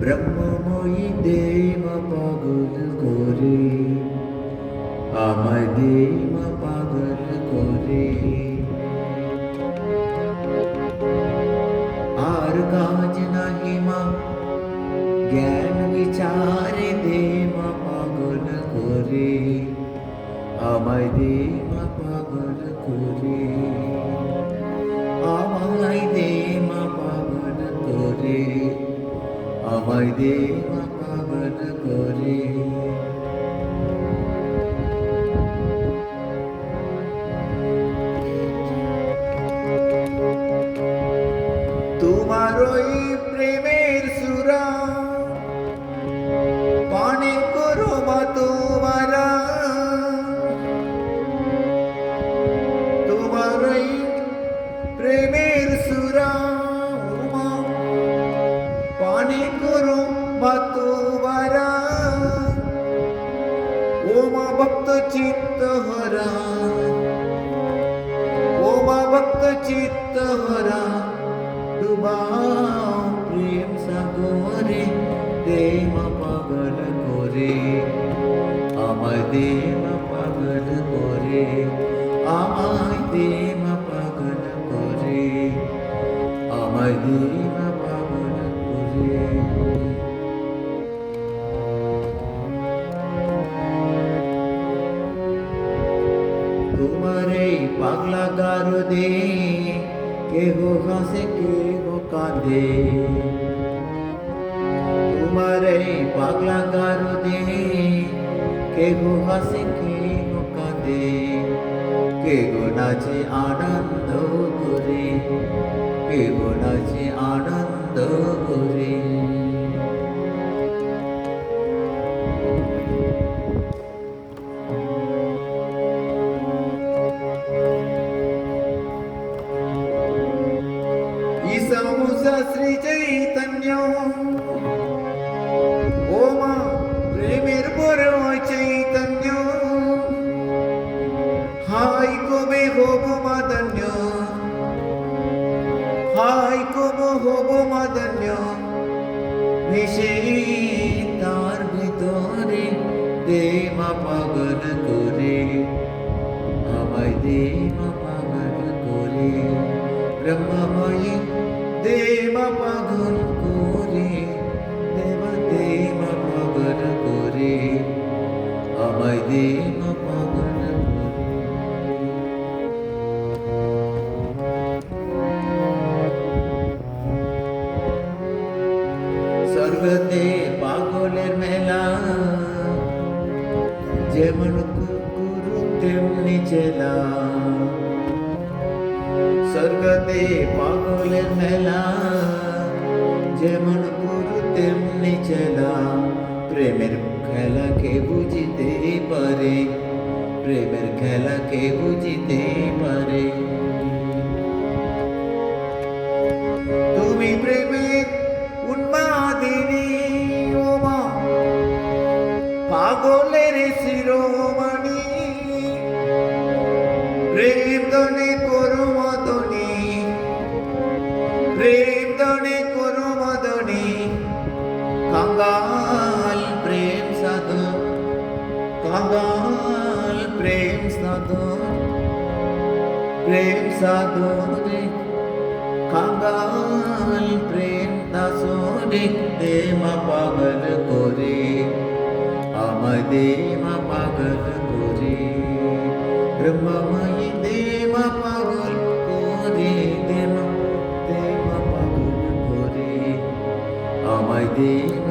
ব্রহ্মময়ী দেব পাগল করে, আমায় দেব পাগল করে। আর কাজ নাহি মা জ্ঞান বিচারে দেব পাগল করে, আমায় দেব পাগল করে। আমায় দেব পাগল করে, আমায় দেব পাগল করে। তোমার ওই প্রেমের সুরা পানে করো মা তোমারা, তোমার ওই প্রেমের সুরা পানে করো মা তোমারা। ও মা ভক্ত চিত্ত হরা, ও মা ভক্ত চিত্ত হরা, ডুবাও প্রেম সাগরে, দেব পাগল করে, আমায় দেব পাগল করে। আমায় দেব পাগল করে, আমায় দেব পাগল করে। তোমার এই পাগলা গারদে কেহ হাসে কেহ কাঁদে, তোমার এই পাগলা গারদে কেহ হাসে কেহ কাঁদে। কেহ নাচে আনন্দ করে, কেহ নাচে আনন্দ করে। ঈশা মুসা শ্রী চৈতন্য, ও মা প্রেমের বড় চৈতন্য। হাই কবে হব মা ধন্য, হাই কবে হব মা ধন্য। মিশে তার ভিতরে দেব পাগল করে, আমায় দেব পাগল করে। ব্রহ্মময়ী দেব পাগল করে, দেব দেব পাগল করে, আমায় দেব পাগল করে। স্বর্গতে পাগলের মেলা, যেমন কুকুর তেমনি চেলা। স্বর্গতে পাগলের মেলা, যেমন গুরু তেমনি চেলা। প্রেমের খেলা কে বুঝিতে পারে, প্রেমের খেলা কে বুঝিতে পারে। তুমি প্রেমের উন্মাদিনী, ও মা পাগলের শিরোমণি। প্রেম দনে করো মদনী, প্রেম দনে করো মদনী। কাঙ্গাল প্রেম সাধন, কাঙ্গাল প্রেম সাধন, প্রেম সাধনে কাঙ্গাল প্রেম দাসনে। দেব পাগল করে, আমায় দেব পাগল করে। ব্রহ্মময়ী দেব পাগল করে, দেব দেব পাগল করে, আমায় দেব